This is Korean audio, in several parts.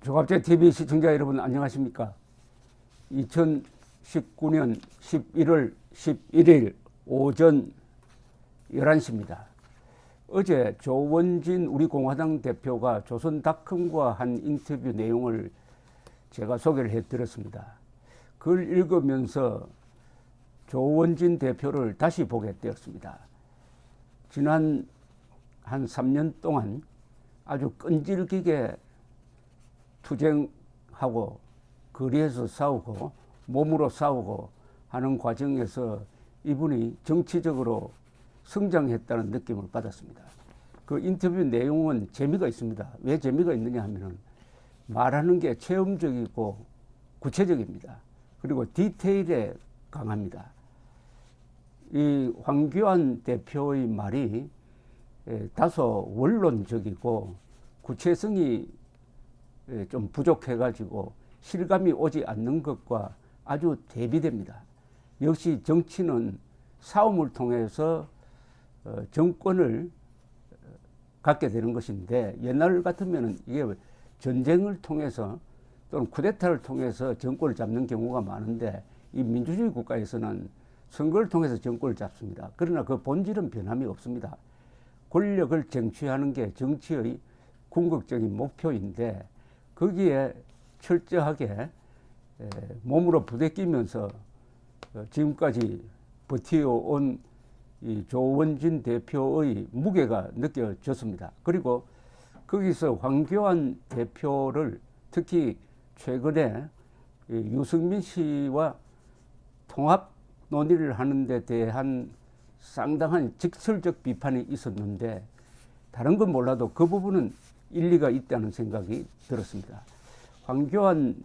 조갑제 TV 시청자 여러분 안녕하십니까? 2019년 11월 11일 오전 11시입니다. 어제 조원진 우리 공화당 대표가 조선닷컴과 한 인터뷰 내용을 제가 소개를 해드렸습니다. 그걸 읽으면서 조원진 대표를 다시 보게 되었습니다. 지난 한 3년 동안 아주 끈질기게 투쟁하고 거리에서 싸우고 몸으로 싸우고 하는 과정에서 이분이 정치적으로 성장했다는 느낌을 받았습니다. 그 인터뷰 내용은 재미가 있습니다. 왜 재미가 있느냐 하면은 말하는 게 체험적이고 구체적입니다. 그리고 디테일에 강합니다. 이 황교안 대표의 말이 다소 원론적이고 구체성이 좀 부족해가지고 실감이 오지 않는 것과 아주 대비됩니다. 역시 정치는 싸움을 통해서 정권을 갖게 되는 것인데, 옛날 같으면 이게 전쟁을 통해서 또는 쿠데타를 통해서 정권을 잡는 경우가 많은데, 이 민주주의 국가에서는 선거를 통해서 정권을 잡습니다. 그러나 그 본질은 변함이 없습니다. 권력을 쟁취하는 게 정치의 궁극적인 목표인데, 거기에 철저하게 몸으로 부대끼면서 지금까지 버텨온 이 조원진 대표의 무게가 느껴졌습니다. 그리고 거기서 황교안 대표를 특히 최근에 유승민 씨와 통합 논의를 하는 데 대한 상당한 직설적 비판이 있었는데, 다른 건 몰라도 그 부분은 일리가 있다는 생각이 들었습니다. 황교안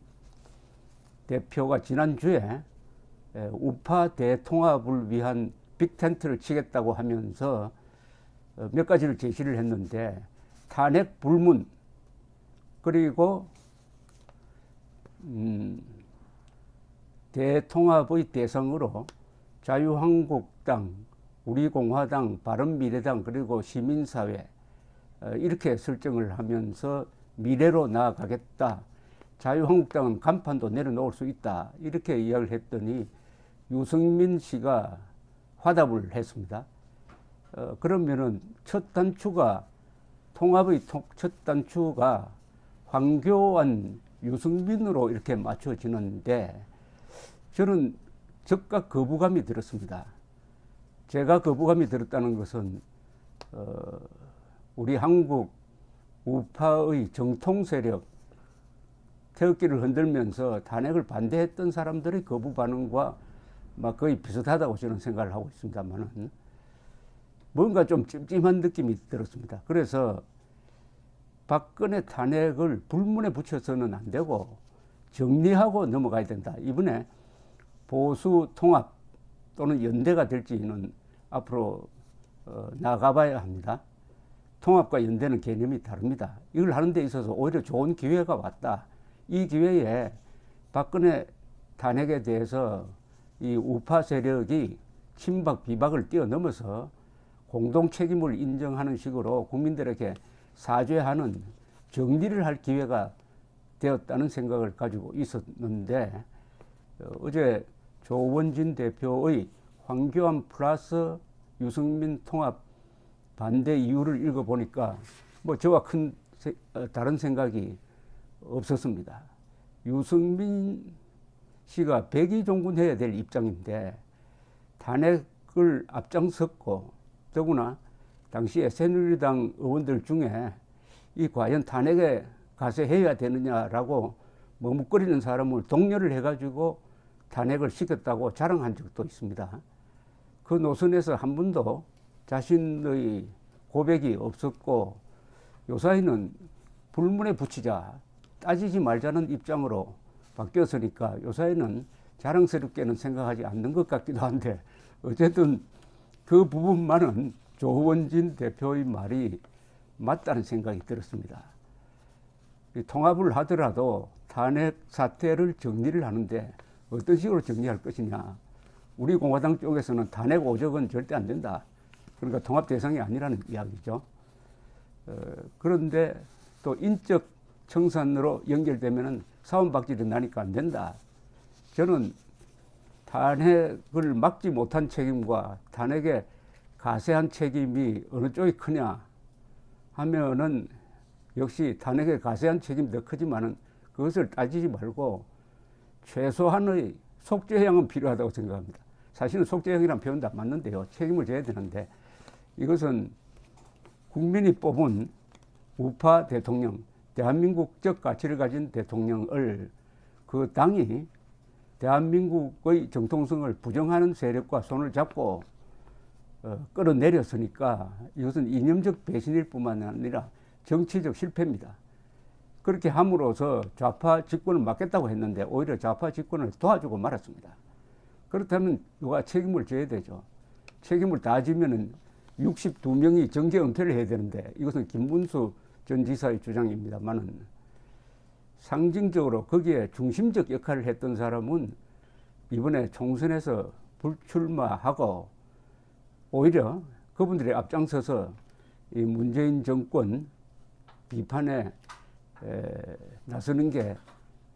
대표가 지난주에 우파 대통합을 위한 빅텐트를 치겠다고 하면서 몇 가지를 제시를 했는데, 탄핵 불문, 그리고 대통합의 대상으로 자유한국당, 우리공화당, 바른미래당, 그리고 시민사회, 이렇게 설정을 하면서 미래로 나아가겠다. 자유한국당은 간판도 내려놓을 수 있다. 이렇게 이야기를 했더니 유승민 씨가 화답을 했습니다. 그러면은 첫 단추가, 통합의 첫 단추가 황교안, 유승민으로 이렇게 맞춰지는데, 저는 즉각 거부감이 들었습니다. 제가 거부감이 들었다는 것은 우리 한국 우파의 정통 세력, 태극기를 흔들면서 탄핵을 반대했던 사람들의 거부 반응과 막 거의 비슷하다고 저는 생각을 하고 있습니다만은, 뭔가 좀 찜찜한 느낌이 들었습니다. 그래서 박근혜 탄핵을 불문에 붙여서는 안 되고 정리하고 넘어가야 된다. 이번에 보수 통합 또는 연대가 될지는 앞으로 나가봐야 합니다. 통합과 연대는 개념이 다릅니다. 이걸 하는 데 있어서 오히려 좋은 기회가 왔다. 이 기회에 박근혜 탄핵에 대해서 이 우파 세력이 친박 비박을 뛰어넘어서 공동 책임을 인정하는 식으로 국민들에게 사죄하는, 정리를 할 기회가 되었다는 생각을 가지고 있었는데, 어제 조원진 대표의 황교안 플러스 유승민 통합 반대 이유를 읽어보니까 뭐 저와 큰 다른 생각이 없었습니다. 유승민 씨가 백의종군해야 될 입장인데 탄핵을 앞장섰고, 더구나 당시에 새누리당 의원들 중에 이 과연 탄핵에 가세해야 되느냐라고 머뭇거리는 사람을 독려를 해가지고 탄핵을 시켰다고 자랑한 적도 있습니다. 그 노선에서 한 번도 자신의 고백이 없었고, 요사이는 불문에 붙이자, 따지지 말자는 입장으로 바뀌었으니까 요사이는 자랑스럽게는 생각하지 않는 것 같기도 한데, 어쨌든 그 부분만은 조원진 대표의 말이 맞다는 생각이 들었습니다. 통합을 하더라도 탄핵 사태를 정리를 하는데 어떤 식으로 정리할 것이냐. 우리 공화당 쪽에서는 탄핵 오적은 절대 안 된다. 그러니까 통합 대상이 아니라는 이야기죠. 그런데 또 인적 청산으로 연결되면은 사원박질이 나니까 안 된다. 저는 탄핵을 막지 못한 책임과 탄핵에 가세한 책임이 어느 쪽이 크냐 하면은 역시 탄핵에 가세한 책임이 더 크지만은 그것을 따지지 말고 최소한의 속죄형은 필요하다고 생각합니다. 사실은 속죄형이란 표현도 안 맞는데요. 책임을 져야 되는데 이것은 국민이 뽑은 우파 대통령, 대한민국적 가치를 가진 대통령을 그 당이 대한민국의 정통성을 부정하는 세력과 손을 잡고 끌어내렸으니까 이것은 이념적 배신일 뿐만 아니라 정치적 실패입니다. 그렇게 함으로써 좌파 집권을 막겠다고 했는데 오히려 좌파 집권을 도와주고 말았습니다. 그렇다면 누가 책임을 져야 되죠. 책임을 다 지면은 62명이 정계 은퇴를 해야 되는데 이것은 김문수 전 지사의 주장입니다만은 상징적으로 거기에 중심적 역할을 했던 사람은 이번에 총선에서 불출마하고 오히려 그분들이 앞장서서 이 문재인 정권 비판에 나서는 게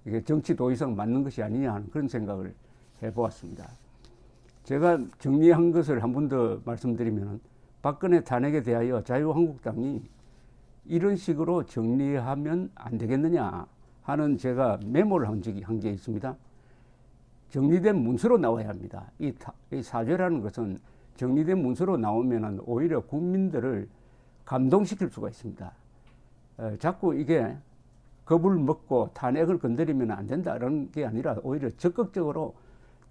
이게 정치 도의성 맞는 것이 아니냐 하는 그런 생각을 해보았습니다. 제가 정리한 것을 한 번 더 말씀드리면 박근혜 탄핵에 대하여 자유한국당이 이런 식으로 정리하면 안 되겠느냐 하는 제가 메모를 한 게 있습니다. 정리된 문서로 나와야 합니다. 이 사죄라는 것은 정리된 문서로 나오면 오히려 국민들을 감동시킬 수가 있습니다. 자꾸 이게 겁을 먹고 탄핵을 건드리면 안 된다라는 게 아니라 오히려 적극적으로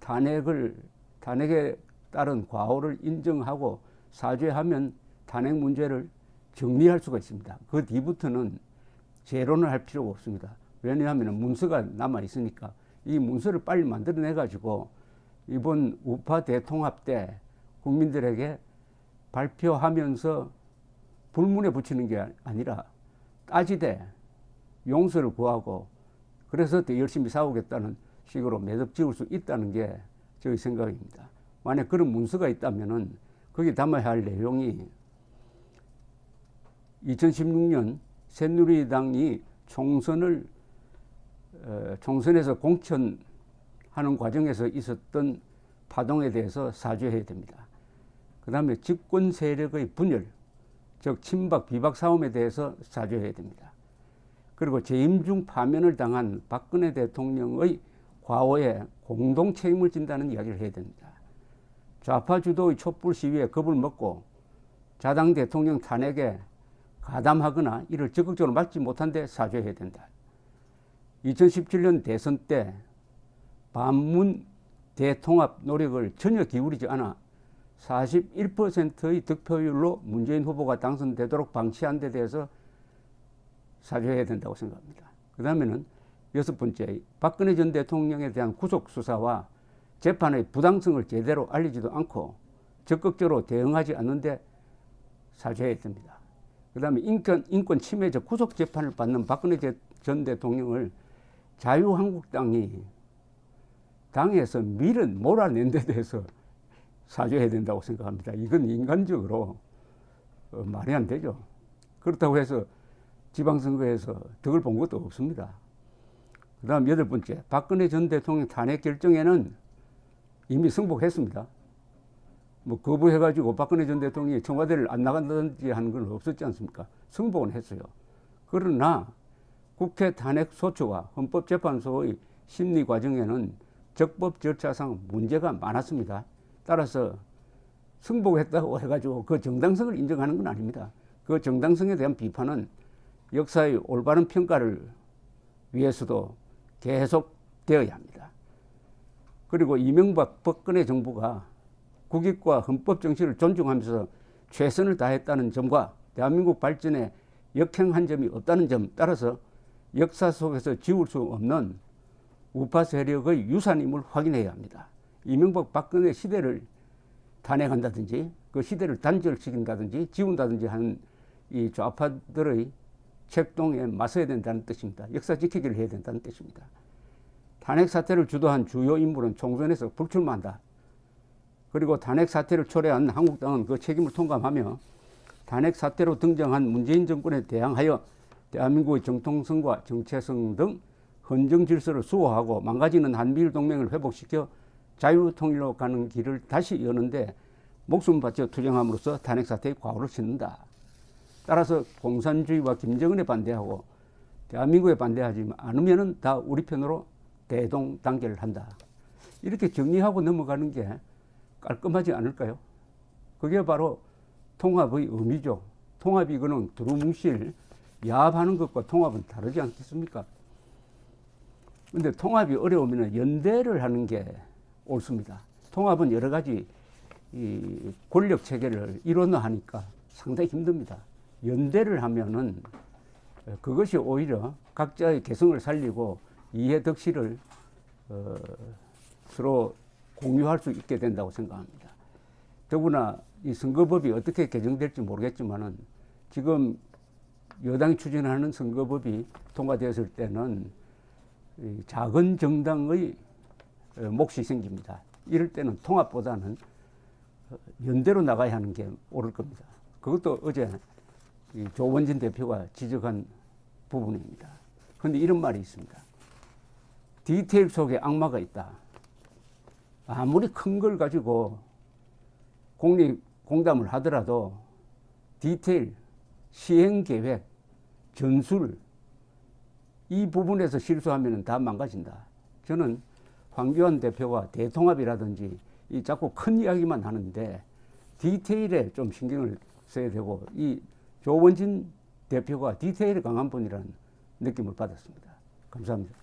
탄핵에 따른 과오를 인정하고 사죄하면 탄핵 문제를 정리할 수가 있습니다. 그 뒤부터는 재론을 할 필요가 없습니다. 왜냐하면 문서가 남아 있으니까 이 문서를 빨리 만들어내 가지고 이번 우파 대통합 때 국민들에게 발표하면서 불문에 붙이는 게 아니라 따지되 용서를 구하고 그래서 더 열심히 싸우겠다는 식으로 매듭 지을 수 있다는 게 저희 생각입니다. 만약 그런 문서가 있다면은 거기 담아야 할 내용이 2016년 새누리당이 총선에서 공천하는 과정에서 있었던 파동에 대해서 사죄해야 됩니다. 그 다음에 집권 세력의 분열, 즉 친박 비박 싸움에 대해서 사죄해야 됩니다. 그리고 재임 중 파면을 당한 박근혜 대통령의 과오에 공동 책임을 진다는 이야기를 해야 됩니다. 좌파 주도의 촛불 시위에 겁을 먹고 자당 대통령 탄핵에 가담하거나 이를 적극적으로 막지 못한 데 사죄해야 된다. 2017년 대선 때 반문 대통합 노력을 전혀 기울이지 않아 41%의 득표율로 문재인 후보가 당선되도록 방치한 데 대해서 사죄해야 된다고 생각합니다. 그 다음에는 6번째, 박근혜 전 대통령에 대한 구속 수사와 재판의 부당성을 제대로 알리지도 않고 적극적으로 대응하지 않는데 사죄해야 됩니다. 그 다음에 인권 침해적 구속 재판을 받는 박근혜 전 대통령을 자유한국당이 당에서 몰아낸 데 대해서 사죄해야 된다고 생각합니다. 이건 인간적으로 말이 안 되죠. 그렇다고 해서 지방선거에서 덕을 본 것도 없습니다. 그 다음 8번째, 박근혜 전 대통령 탄핵 결정에는 이미 승복했습니다. 뭐 거부해가지고 박근혜 전 대통령이 청와대를 안 나간다든지 하는 건 없었지 않습니까? 승복은 했어요. 그러나 국회 탄핵 소추와 헌법재판소의 심리 과정에는 적법 절차상 문제가 많았습니다. 따라서 승복했다고 해가지고 그 정당성을 인정하는 건 아닙니다. 그 정당성에 대한 비판은 역사의 올바른 평가를 위해서도 계속 되어야 합니다. 그리고 이명박 박근혜 정부가 국익과 헌법 정신을 존중하면서 최선을 다했다는 점과 대한민국 발전에 역행한 점이 없다는 점, 따라서 역사 속에서 지울 수 없는 우파 세력의 유산임을 확인해야 합니다. 이명박 박근혜 시대를 탄핵한다든지 그 시대를 단절시킨다든지 지운다든지 하는 이 좌파들의 책동에 맞서야 된다는 뜻입니다. 역사 지키기를 해야 된다는 뜻입니다. 탄핵 사태를 주도한 주요 인물은 총선에서 불출마한다. 그리고 탄핵 사태를 초래한 한국당은 그 책임을 통감하며 탄핵 사태로 등장한 문재인 정권에 대항하여 대한민국의 정통성과 정체성 등 헌정 질서를 수호하고 망가지는 한미일 동맹을 회복시켜 자유통일로 가는 길을 다시 여는데 목숨 바쳐 투쟁함으로써 탄핵 사태의 과오를 씻는다. 따라서 공산주의와 김정은에 반대하고 대한민국에 반대하지 않으면 다 우리 편으로 대동단결을 한다. 이렇게 정리하고 넘어가는 게 깔끔하지 않을까요? 그게 바로 통합의 의미죠. 통합이 그는 두루뭉실 야합하는 것과 통합은 다르지 않겠습니까? 근데 통합이 어려우면 연대를 하는 게 옳습니다. 통합은 여러 가지 이 권력 체계를 일원화하니까 상당히 힘듭니다. 연대를 하면은 그것이 오히려 각자의 개성을 살리고 이해 덕실을 서로 공유할 수 있게 된다고 생각합니다. 더구나 이 선거법이 어떻게 개정될지 모르겠지만은 지금 여당이 추진하는 선거법이 통과되었을 때는 작은 정당의 몫이 생깁니다. 이럴 때는 통합보다는 연대로 나가야 하는 게 옳을 겁니다. 그것도 어제 조원진 대표가 지적한 부분입니다. 그런데 이런 말이 있습니다. 디테일 속에 악마가 있다. 아무리 큰 걸 가지고 공담을 하더라도 디테일, 시행계획, 전술 이 부분에서 실수하면 다 망가진다. 저는 황교안 대표가 대통합이라든지 이 자꾸 큰 이야기만 하는데 디테일에 좀 신경을 써야 되고 이 조원진 대표가 디테일에 강한 분이라는 느낌을 받았습니다. 감사합니다.